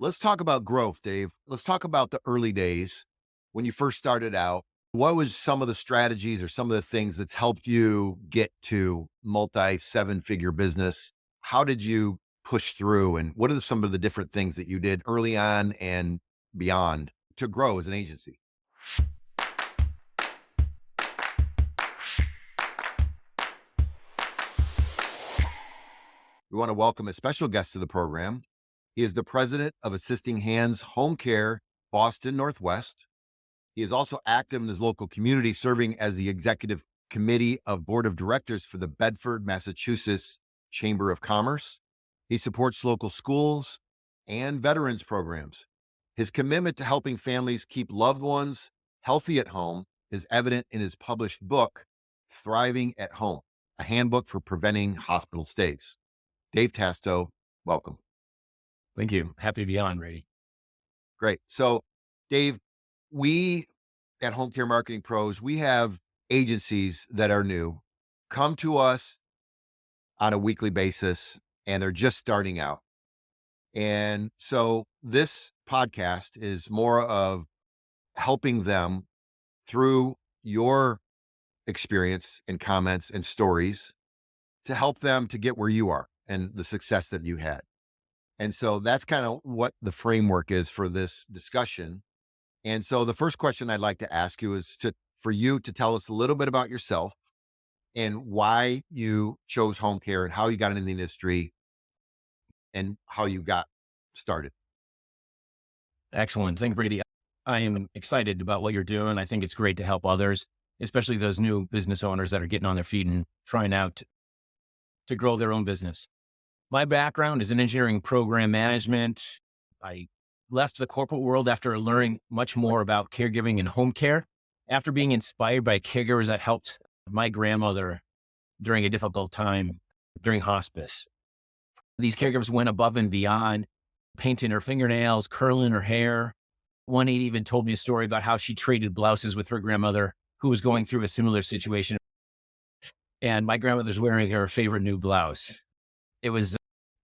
Let's talk about growth, Dave. Let's talk about the early days when you first started out. What was some of the strategies or some of the things that's helped you get to multi seven figure business? How did you push through and what are some of the different things that you did early on and beyond to grow as an agency? We want to welcome a special guest to the program. He is the president of Assisting Hands Home Care, Boston Northwest. He is also active in his local community, serving as the executive committee of board of directors for the Bedford, Massachusetts Chamber of Commerce. He supports local schools and veterans programs. His commitment to helping families keep loved ones healthy at home is evident in his published book, Thriving at Home, a handbook for preventing hospital stays. Dave Tasto, welcome. Thank you. Happy to be on, Brady. Great. So, Dave, we at Home Care Marketing Pros, we have agencies that are new come to us on a weekly basis and they're just starting out. And so this podcast is more of helping them through your experience and comments and stories to help them to get where you are and the success that you had. And so that's kind of what the framework is for this discussion. And so the first question I'd like to ask you is for you to tell us a little bit about yourself and why you chose home care and how you got into the industry and how you got started. Excellent. Thank you, Brady. I am excited about what you're doing. I think it's great to help others, especially those new business owners that are getting on their feet and trying out to grow their own business. My background is in engineering program management. I left the corporate world after learning much more about caregiving and home care, after being inspired by caregivers that helped my grandmother during a difficult time during hospice. These caregivers went above and beyond, painting her fingernails, curling her hair. One lady even told me a story about how she traded blouses with her grandmother who was going through a similar situation. And my grandmother's wearing her favorite new blouse. It was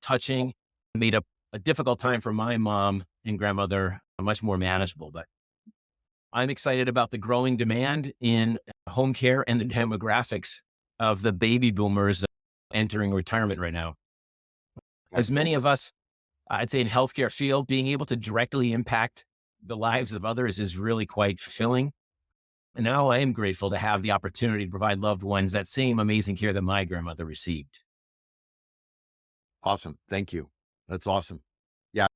touching, made a difficult time for my mom and grandmother much more manageable. But I'm excited about the growing demand in home care and the demographics of the baby boomers entering retirement right now. As many of us, I'd say in healthcare field, being able to directly impact the lives of others is really quite fulfilling. And now I am grateful to have the opportunity to provide loved ones that same amazing care that my grandmother received. Awesome. Thank you. That's awesome. Yeah.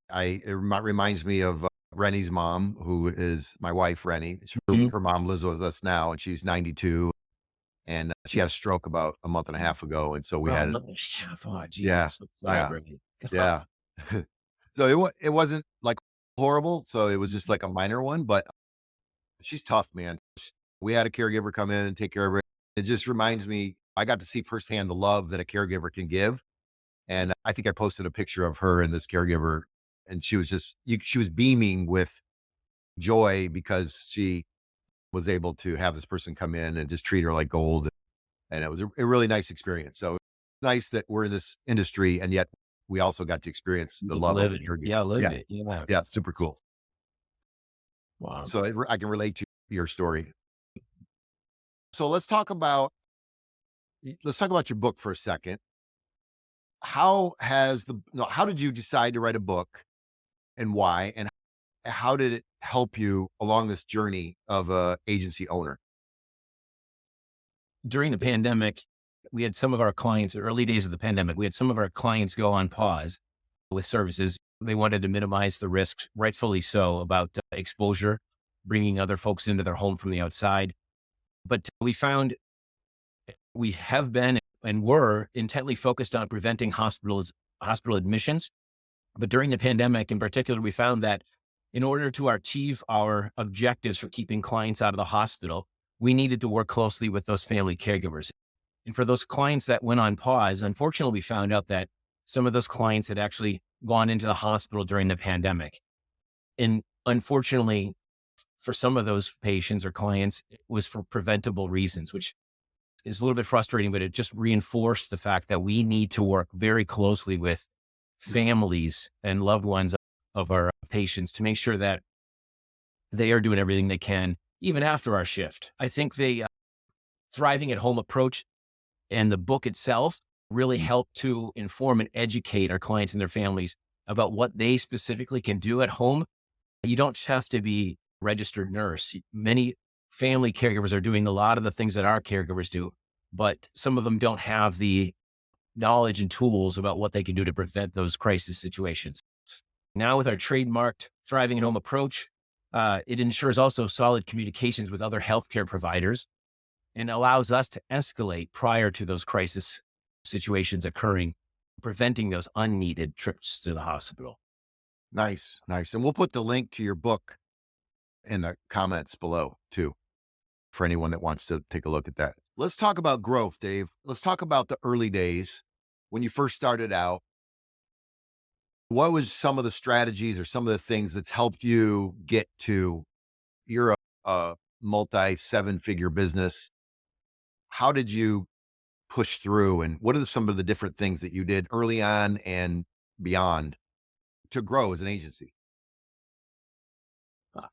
Reminds me of Rennie's mom, who is my wife, Rennie. Mhm. Her mom lives with us now and she's 92 and she had a stroke about a month and a half ago. And so we Oh, had, mother chef. Oh, geez, I'm yeah, so sorry, yeah, Brady. yeah. So it wasn't like horrible. So it was just like a minor one, but she's tough, man. We had a caregiver come in and take care of her. It just reminds me, I got to see firsthand the love that a caregiver can give. And I think I posted a picture of her and this caregiver, and she was she was beaming with joy because she was able to have this person come in and just treat her like gold. And it was a really nice experience. So nice that we're in this industry and yet we also got to experience the love of Live a it. caregiver. Yeah, live Yeah. it. Yeah. Yeah. Super cool. Wow. So I can relate to your story. So let's talk about your book for a second. How did you decide to write a book and why? And how did it help you along this journey of a agency owner? During the pandemic, we had some of our clients, the early days of the pandemic, we had some of our clients go on pause with services. They wanted to minimize the risks, rightfully so, about exposure, bringing other folks into their home from the outside. But we found we have been and were intently focused on preventing hospital admissions. But during the pandemic in particular, we found that in order to achieve our objectives for keeping clients out of the hospital, we needed to work closely with those family caregivers. And for those clients that went on pause, unfortunately, we found out that some of those clients had actually gone into the hospital during the pandemic. And unfortunately, for some of those patients or clients, it was for preventable reasons, which is a little bit frustrating, but it just reinforced the fact that we need to work very closely with families and loved ones of our patients to make sure that they are doing everything they can, even after our shift. I think the thriving at home approach and the book itself really help to inform and educate our clients and their families about what they specifically can do at home. You don't have to be a registered nurse. Many family caregivers are doing a lot of the things that our caregivers do, but some of them don't have the knowledge and tools about what they can do to prevent those crisis situations. Now, with our trademarked thriving at home approach, it ensures also solid communications with other healthcare providers and allows us to escalate prior to those crisis situations occurring, preventing those unneeded trips to the hospital. Nice, nice. And we'll put the link to your book in the comments below too, for anyone that wants to take a look at that. Let's talk about growth, Dave. Let's talk about the early days when you first started out. What was some of the strategies or some of the things that's helped you get to you're a multi seven figure business? How did you push through, and what are some of the different things that you did early on and beyond to grow as an agency?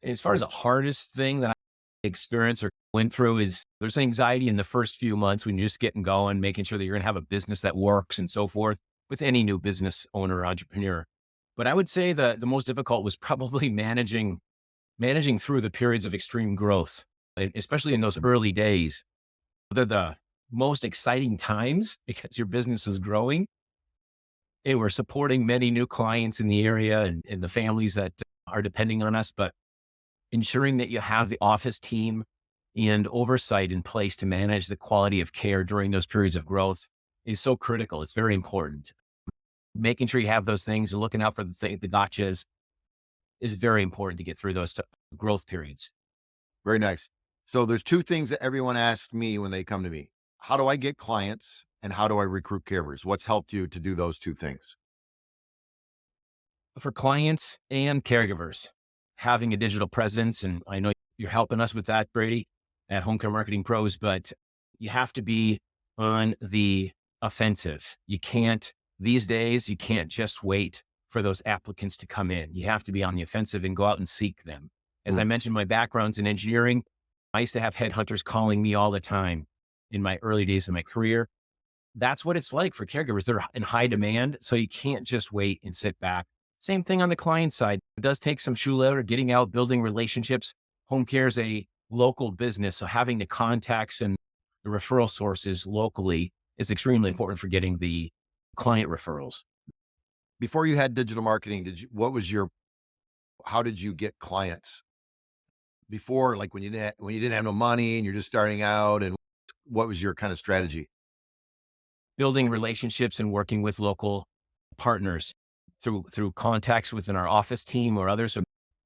As far as the hardest thing that I experienced or went through is there's anxiety in the first few months when you're just getting going, making sure that you're going to have a business that works and so forth with any new business owner or entrepreneur. But I would say the most difficult was probably managing through the periods of extreme growth, and especially in those early days. They're the most exciting times because your business is growing and we're supporting many new clients in the area and the families that are depending on us. But ensuring that you have the office team and oversight in place to manage the quality of care during those periods of growth is so critical. It's very important. Making sure you have those things and looking out for the gotchas is very important to get through those growth periods. Very nice. So there's two things that everyone asks me when they come to me. How do I get clients and how do I recruit caregivers? What's helped you to do those two things? For clients and caregivers, having a digital presence, and I know you're helping us with that, Brady, at Home Care Marketing Pros, but you have to be on the offensive. These days, you can't just wait for those applicants to come in. You have to be on the offensive and go out and seek them. As I mentioned, my background's in engineering. I used to have headhunters calling me all the time in my early days of my career. That's what it's like for caregivers. They're in high demand, so you can't just wait and sit back. Same thing on the client side. It does take some shoe leather, getting out, building relationships. Home care is a local business, so having the contacts and the referral sources locally is extremely important for getting the client referrals. Before you had digital marketing, how did you get clients? Before, like when you didn't have no money and you're just starting out, and what was your kind of strategy? Building relationships and working with local partners through contacts within our office team or others. So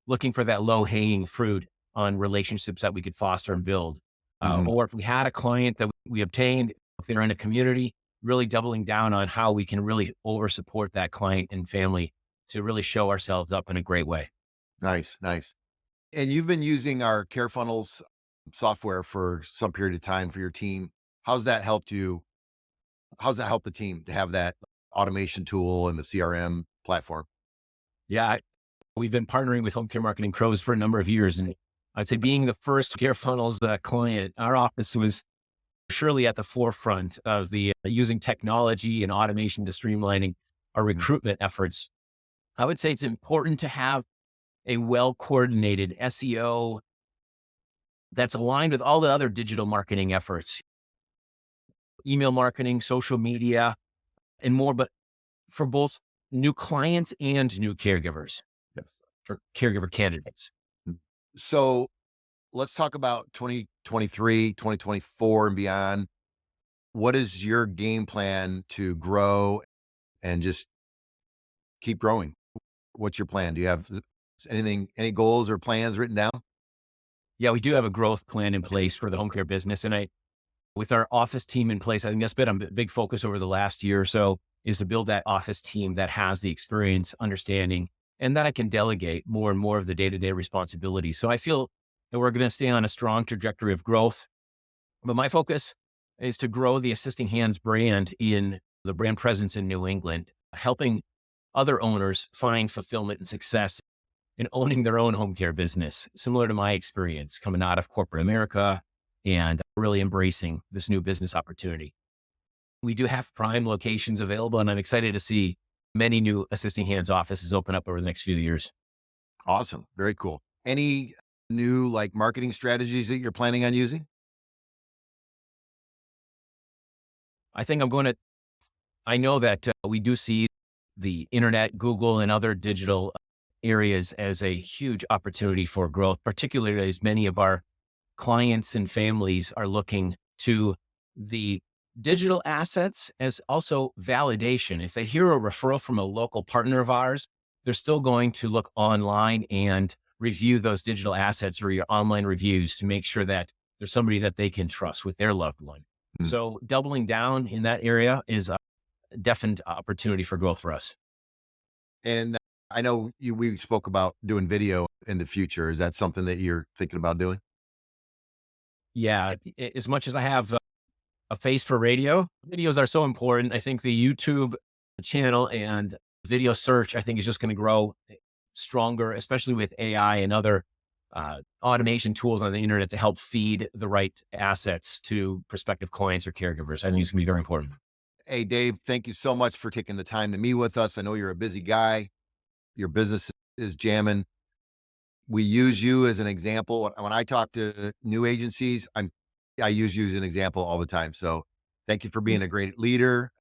looking for that low hanging fruit on relationships that we could foster and build. Mhm. Or if we had a client that we obtained, if they're in a community, really doubling down on how we can really over support that client and family to really show ourselves up in a great way. Nice, nice. And you've been using our Care Funnels software for some period of time for your team. How's that helped you? How's that helped the team to have that automation tool and the CRM platform? Yeah, we've been partnering with Home Care Marketing Pros for a number of years. And I'd say being the first Care Funnels client, our office was surely at the forefront of the using technology and automation to streamlining our Mm. recruitment efforts. I would say it's important to have a well-coordinated SEO that's aligned with all the other digital marketing efforts, email marketing, social media, and more, but for both new clients and new caregivers, Yes. or caregiver candidates. Mm. So let's talk about 2023, 2024 and beyond. What is your game plan to grow and just keep growing? What's your plan? Do you have any goals or plans written down? Yeah, we do have a growth plan in place for the home care business. And with our office team in place, I think that's been a big focus over the last year or so is to build that office team that has the experience, understanding, and that I can delegate more and more of the day-to-day responsibilities. So I feel that we're going to stay on a strong trajectory of growth. But my focus is to grow the Assisting Hands brand in the brand presence in New England, helping other owners find fulfillment and success in owning their own home care business, similar to my experience coming out of corporate America and really embracing this new business opportunity. We do have prime locations available, and I'm excited to see many new assisting hands offices open up over the next few years. Awesome. Very cool. Any new like marketing strategies that you're planning on using? I think I'm going to, I know that we do see the internet, Google, and other digital areas as a huge opportunity for growth, particularly as many of our clients and families are looking to the digital assets as also validation. If they hear a referral from a local partner of ours, they're still going to look online and review those digital assets or your online reviews to make sure that there's somebody that they can trust with their loved one. Mm. So doubling down in that area is a definite opportunity for growth for us. And I know we spoke about doing video in the future. Is that something that you're thinking about doing? Yeah, as much as I have a face for radio, videos are so important. I think the YouTube channel and video search, I think, is just going to grow stronger, especially with AI and other automation tools on the internet to help feed the right assets to prospective clients or caregivers. I think it's going to be very important. Hey, Dave, thank you so much for taking the time to meet with us. I know you're a busy guy. Your business is jamming. We use you as an example. When I talk to new agencies, I use you as an example all the time. So thank you for being a great leader.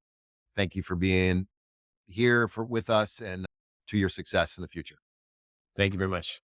Thank you for being here with us and to your success in the future. Thank you very much.